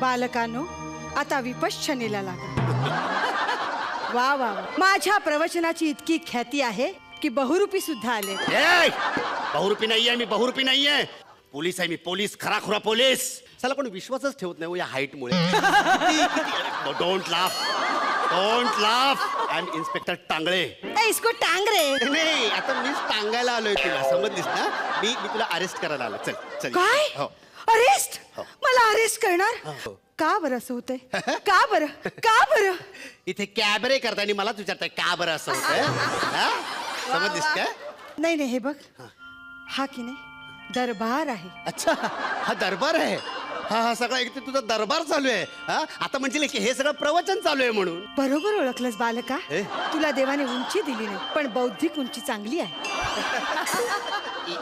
बालकांनो, आता विपश्यनेला लागा. वा वा वा. माझ्या प्रवचनाची इतकी ख्याती आहे की बहुरूपी सुद्धा आले. ए, बहुरूपी नाहीये मी, बहुरूपी नाहीये. पोलीस आहे मी, पोलीस, खराखुरा पोलीस. चला कोणी विश्वासच ठेवत नाही हो या हाईट मुळे. Don't laugh, don't laugh. I am inspector Tangale. इसको टांग रे. नाही, आता मीच टांगायला आलोय तुला, समजलीस ना? मी तुला अरेस्ट करायला आलो. चल चल. काय हो. अरेस्ट? हो. मला अरेस्ट करणार? हो. का बरं असं होतंय? का बरं, का बरं? इथे कॅबरे करताना मलाच विचारताय का बरं असं होतंय? हा? समजलीस का? नाही नाही, हे बघ, हा की नाही दरबार आहे. अच्छा, हा दरबार आहे. हा हा सगळा एक तुझा दरबार चालू आहे. हा, आता म्हणजे की हे सगळं प्रवचन चालू आहे म्हणून. बरोबर ओळखलंस बालका. ए? तुला देवाने उंची दिली नाही पण बौद्धिक उंची चांगली आहे.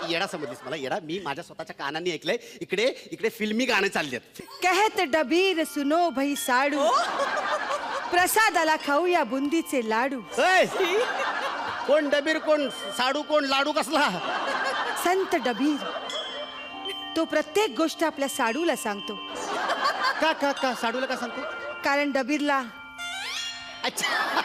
येडा समजलीस मला, येडा. मी माझ्या स्वतःच्या कानांनी ऐकलंय इकडे इकडे फिल्मी गाणे चाललेत. कहत डबीर सुनो भई साडू, प्रसादाला खाऊया बुंदीचे लाडू. ए, कोण डबीर, कोण साडू, कोण लाडू कसला? संत डबीर तो प्रत्येक गोष्ट आपल्या साडूला सांगतो. का का का साडूला का सांगतो? कारण डबीरला अच्छा,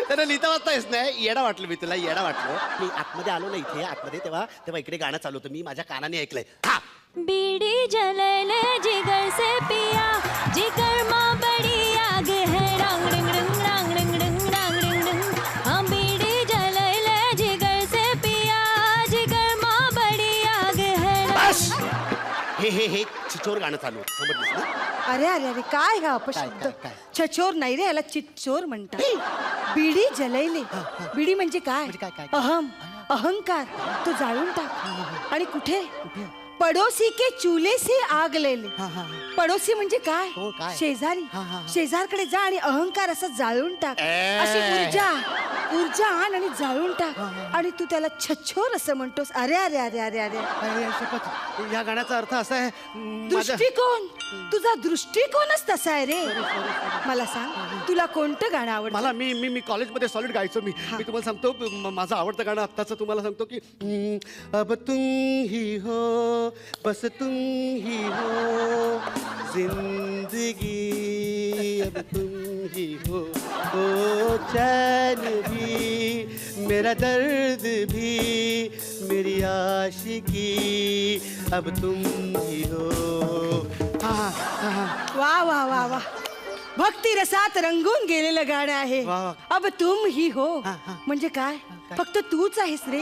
त्याला लिहिता वाचतायस नाही. येडा वाटलं मी तुला, येडा वाटलं. मी आतमध्ये आलो ना इथे आतमध्ये, तेव्हा तेव्हा इकडे गाणं चालू होतं. मी माझ्या कानाने ऐकलंय. हा, बीड़ी जलैले जिगर से पिया जिगर में बड़ी आग है रंग रंग रंग रंग रंग रंग रंग रंग रंग. हम बीड़ी जलैले जिगर से पिया जिगर में बड़ी आग है. बस. हे चिचोर गाणं चालू होतं, समजलीस ना? अरे अरे अरे, काय हा अपशब्द? काय? छचोर नाही रे, याला चिच्चोर म्हणतात. बीडी जलैले. बीडी म्हणजे काय? काय? अहम, अहंकार. तो जाळून टाक. आणि कुठे? पडोसी के चूल्हे से आग ले ले. पडोसी म्हणजे काय? हो, काय? शेजारी. शेजारकडे जा आणि अहंकार असं जाळून टाक. अशी ऊर्जा आण आणि जाळून टाक. आणि तू त्याला छछोर असं म्हणतोस. अरे अरे अरे अरे अरे. अरे शपथ, या गाण्याचा अर्थ असा आहे माझ्या- दृष्टिकोन, तुझा दृष्टिकोनच तसा आहे रे. मला सांग, तुला कोणतं गाणं आवडतं? मला मी कॉलेजमध्ये सॉलिड गायचो. मी तुम्हाला सांगतो, माझं आवडतं गाणं आत्ताचं तुम्हाला सांगतो की अब तुम ही हो, बस तुम ही हो, जिंदगी अब तुम ही हो, ओ चैन भी मेरा दर्द भी मेरी आशिकी अब तुम ही हो. वा वा वा वा भक्ती रसात रंगून गेलेलं गाणं आहे. वा, वा. अब तुम ही हो म्हणजे काय फक्त तूच आहेस रे.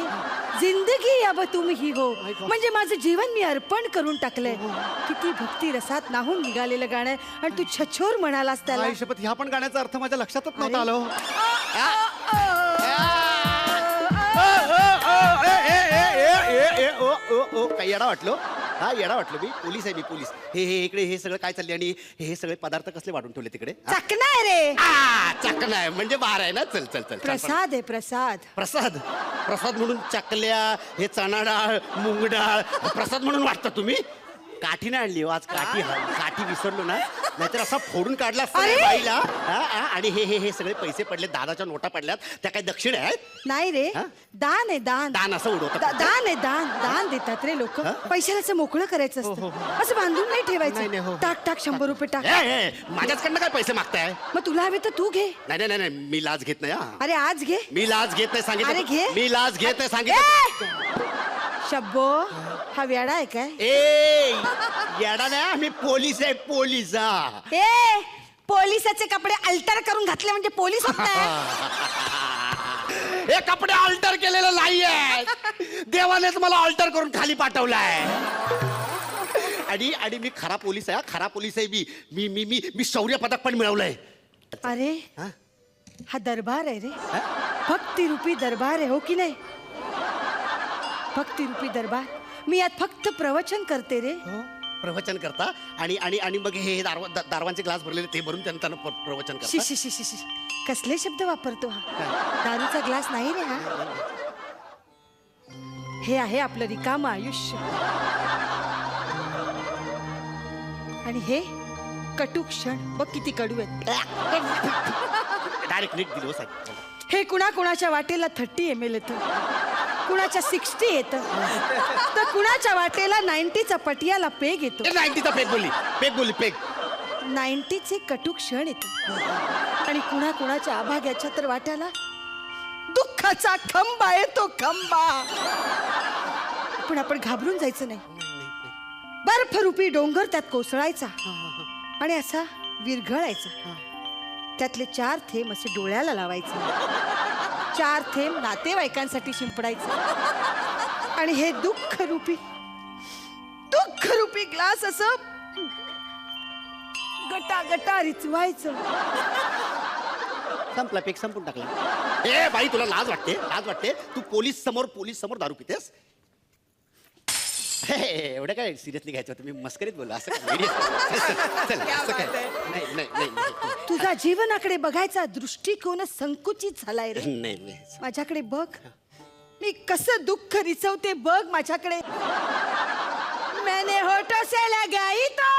जिंदगी अब तुम ही हो म्हणजे माझं जीवन मी अर्पण करून टाकलंय. किती भक्ती रसात नाहून निघालेलं गाणं आहे आणि तू छछोर म्हणालास त्याला. आई शपथ, ह्या पण गाण्याचा अर्थ माझ्या लक्षातच नव्हता आलो. काही येडा वाटलो. हा येडा वाटलो मी. पोलीस आहे मी, पोलीस. हे हे इकडे हे सगळं काय चालले आणि हे सगळे पदार्थ कसले वाढून ठेवले तिकडे? चकना आहे रे. चकना आहे म्हणजे बार आहे ना. चल चल चल. प्रसाद आहे प्रसाद. प्रसाद. प्रसाद म्हणून चकल्या, हे चणा डाळ, मूग डाळ प्रसाद म्हणून वाटतं तुम्ही? काठी नाही आणली हो आज. काठी विसरलो ना, नाहीतर असा फोडून काढला असता ना बाईला. आणि हे हे हे सगळे पैसे पडले, दादाच्या नोटा पडल्यात, त्या काही दक्षिण आहेत? नाही रे हा? दान आहे दान. दान असं उडवतात. दान आहे दान. दान देतात रे लोक. पैशाला मोकळं करायचं असतं. असं बांधून नाही नाही, नाही, ठेवायचं. हो. टाक टाक 100 रुपये टाक. माझ्याचकडनं काय पैसे मागताय? मग तुला हवे तर तू घे. नाही नाही नाही, मी लाच घेत नाही. हा, अरे आज घे. मी लाच घेत नाही अरे सांगितलं. घे. मी लाच घेत नाही सांगितलं. शब्बो हा वेडा आहे काय? ए येडा नाही, मी पोलीस आहे. पोलीस. ए पोलिसाचे कपडे अल्टर करून घातले म्हणजे पोलीस होत नाही. हे कपडे अल्टर केलेलं नाहीये. देवानेच मला अल्टर करून खाली पाठवलाय. आणि आणि मी खरा पोलीस आहे. खरा पोलीस आहे मी. मी मी मी मी शौर्य पदक पण मिळवलंय. अरे हा दरबार आहे रे. भक्ती रूपी दरबार आहे हो की नाही? भक्ती रूपी दरबार. मी यात फक्त प्रवचन करते रे. प्रवचन करता आणि आणि आणि मग हे दारवांचे ग्लास भरलेले ते भरून त्यांना प्रवचन शी करता. शी शी शी शी. कसले शब्द वापरतो हा? दारूचा ग्लास नाही रे हा. हे आहे आपलं रिकामं आयुष्य. आणि हे कटू क्षण बघ किती कडू आहेत. डायरेक्ट नीट दिलो साहेब. हे कुणाच्या वाटेला 30 ml येतं, कुणाच्या 60 येतं, तर कुणाच्या वाटेला 90चा पटियाला पेग येतो. 90चा पेग बोलली. पेग बोलली. पेग 90चे कटू क्षण येतो. आणि कुणाच्या अभाग्याच्या तर वाट्याला दुःखाचा खंबा येतो. खंबा. पण आपण घाबरून जायचं नाही. बर्फरूपी डोंगर त्यात कोसळायचा आणि असा विरघळायचा. त्यातले 4 थेंब असे डोळ्याला लावायचे. 4 थेंब नातेवाईकांसाठी शिंपडायचे. आणि हे दुःखरूपी ग्लास असं गटा रिचवायचं. संपला. पेग संपून टाकला. ए बाई तुला लाज वाटते? लाज वाटते? तू पोलीस समोर दारू पितेस? एवढं काय सिरियसली घ्यायचं होतं? मी मस्करीत बोललो. असं काय? चल, असं काय? नाही नाही नाही. तुझा जीवनाकडे बघायचा दृष्टिकोन संकुचित झालाय रे. नाही नाही. माझ्याकडे बघ. मी कसं दुःख रिचवते बघ माझ्याकडे. मैंने होठों से लगाई तो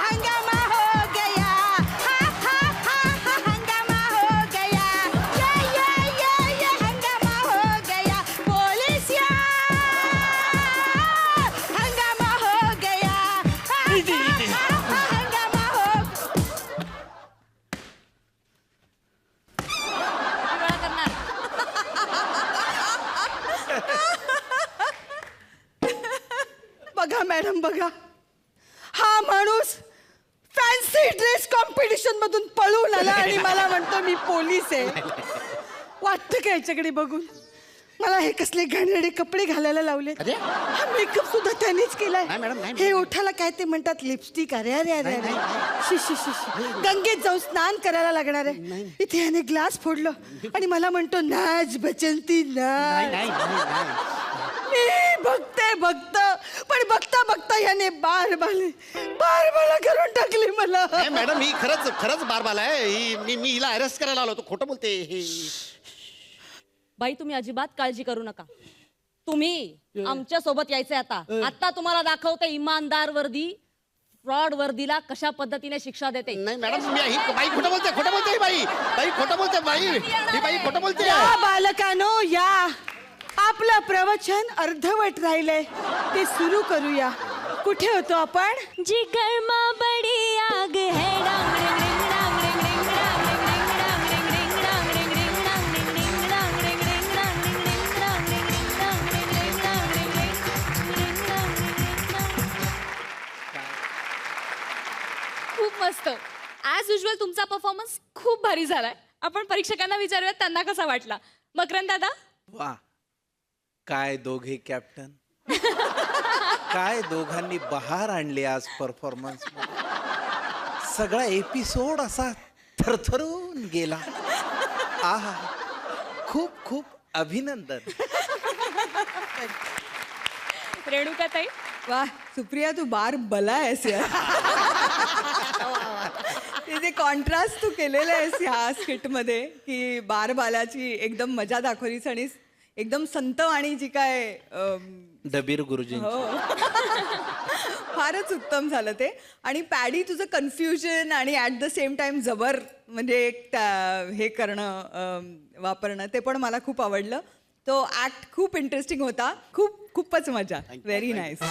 हंगामा हो गया. हा, हा, हा, हा, हंगामा हो गया. ये हंगामा हो गया. पोलिसिया हंगामा हो गया. हा, हा, हा, हंगामा हो. वेळा करणार. बघा मॅडम बघा, हा माणूस फॅन्सी ड्रेस कॉम्पिटिशन मधून पळून आला आणि मला म्हणतो मी पोलीस आहे. वाटतं का याच्याकडे बघून? मला हे कसले घाणेरडे कपडे घालायला लावले. हा मेकअप सुद्धा त्यानेच केलाय. नाही मॅडम, नाही. हे ओठाला काय ते म्हणतात लिपस्टिक. अरे अरे अरे अरे शी शी शी शी. गंगेत जाऊन स्नान करायला लागणार आहे. इथे याने ग्लास फोडलं आणि मला म्हणतो नाच बचंती नाच. मी बघत पण बघता याने बार बाला करून टाकली मला. मॅडम ही खरंच बारबाला आहे. मी हिला अरेस्ट करायला आलो. तो खोटं बोलते. बाई तुम्ही अजिबात काळजी करू नका. तुम्ही आमच्या सोबत यायचंय आता. आता तुम्हाला दाखवते इमानदार वर्दी फ्रॉड वर्दीला कशा पद्धतीने शिक्षा देते. नाही मॅडम, ही बाई खोटं बोलते. बाई खोटं बोलते. ही बाई खोटं बोलते. या बालकानो या. आपलं प्रवचन अर्धवट राहिलंय ते सुरू करूया. कुठे होतो आपण? जिगर मा बड़ी आग है डांग डिंग डिंग डांग डिंग डिंग डांग परफॉर्मन्स खूप भारी झालाय. आपण परीक्षकांना विचारूयात त्यांना कसा वाटला. मकरंद दादा. वा, काय दोघे कॅप्टन, काय दोघांनी बहार आणली आज परफॉर्मन्स. सगळा एपिसोड असा थरथरून गेला. आहा, खूप खूप अभिनंदन. रेणुकाताई. वा सुप्रिया, तू बार बला आहेस यार. ते कॉन्ट्रास्ट तू केलेलं आहेस ह्या स्किटमध्ये, की बार बालाची एकदम मजा दाखवलीस आणि एकदम संत आणि जी काय दबीर गुरुजी. हो. फारच उत्तम झालं ते. आणि पॅडी तुझं कन्फ्युजन आणि ॲट द सेम टाइम जबर म्हणजे एक हे करणं वापरणं ते पण मला खूप आवडलं. तो ॲक्ट खूप इंटरेस्टिंग होता. खूपच मजा. Very nice.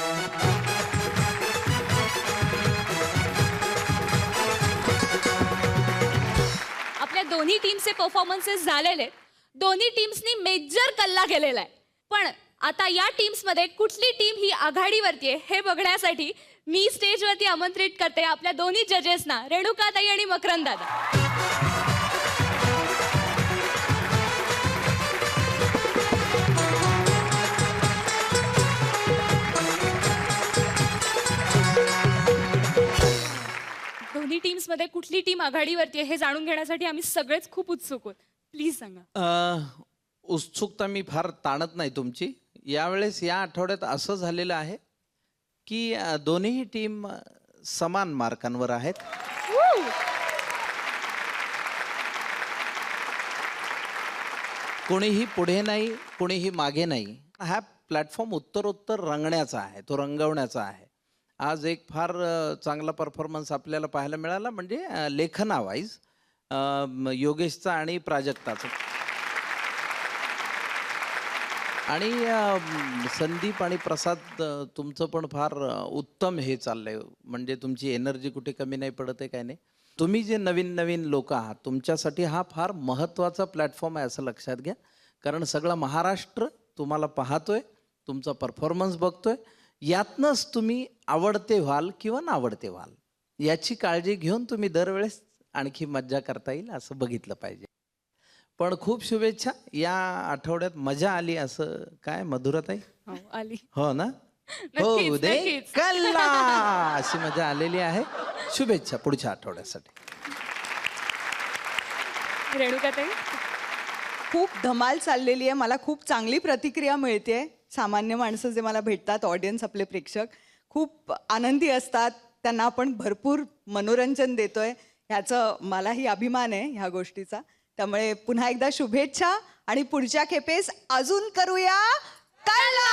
आपल्या दोन्ही टीमचे परफॉर्मन्सेस झालेले. दोन्ही टीम्सनी मेजर कल्ला केलेला आहे. पण आता या टीम्समध्ये कुठली टीम ही आघाडीवरती आहे हे बघण्यासाठी मी स्टेजवरती आमंत्रित करते आपल्या दोन्ही जजेसना, रेणुकाताई आणि मकरंद दादा. दोन्ही टीम्समध्ये कुठली टीम आघाडीवरती आहे हे जाणून घेण्यासाठी आम्ही सगळेच खूप उत्सुक आहोत. प्लीज सांगा. उत्सुकता मी फार ताणत नाही तुमची. यावेळेस या आठवड्यात असं झालेलं आहे की दोन्ही टीम समान मार्कांवर आहेत. कोणीही पुढे नाही, कोणीही मागे नाही. हा प्लॅटफॉर्म उत्तरोत्तर रंगण्याचा आहे, तो रंगवण्याचा आहे. आज एक फार चांगला परफॉर्मन्स आपल्याला पाहायला मिळाला, म्हणजे लेखनावाईज योगेशचा आणि प्राजक्ताचा. आणि संदीप आणि प्रसाद तुमचं पण फार उत्तम हे चाललंय. म्हणजे तुमची एनर्जी कुठे कमी नाही पडत आहे, काय नाही. तुम्ही जे नवीन नवीन लोक आहात तुमच्यासाठी हा फार महत्त्वाचा प्लॅटफॉर्म आहे असं लक्षात घ्या. कारण सगळा महाराष्ट्र तुम्हाला पाहतोय, तुमचा परफॉर्मन्स बघतोय. यातनंच तुम्ही आवडते व्हाल किंवा नावडते व्हाल याची काळजी घेऊन तुम्ही दरवेळेस आणखी मज्जा करता येईल असं बघितलं पाहिजे. पण खूप शुभेच्छा. या आठवड्यात मजा आली असं काय मधुराताई? आली. हो ना. हो नक्कीच, दे नक्कीच. कल्ला अशी मजा आलेली आहे. शुभेच्छा पुढच्या आठवड्यासाठी. रेणुकाताई. खूप धमाल चाललेली आहे. मला खूप चांगली प्रतिक्रिया मिळते. सामान्य माणसं जे मला भेटतात, ऑडियन्स, आपले प्रेक्षक खूप आनंदी असतात. त्यांना आपण भरपूर मनोरंजन देतोय ह्याचं मलाही अभिमान आहे ह्या गोष्टीचा. त्यामुळे पुन्हा एकदा शुभेच्छा आणि पुढच्या खेपेस अजून करूया कल्ला.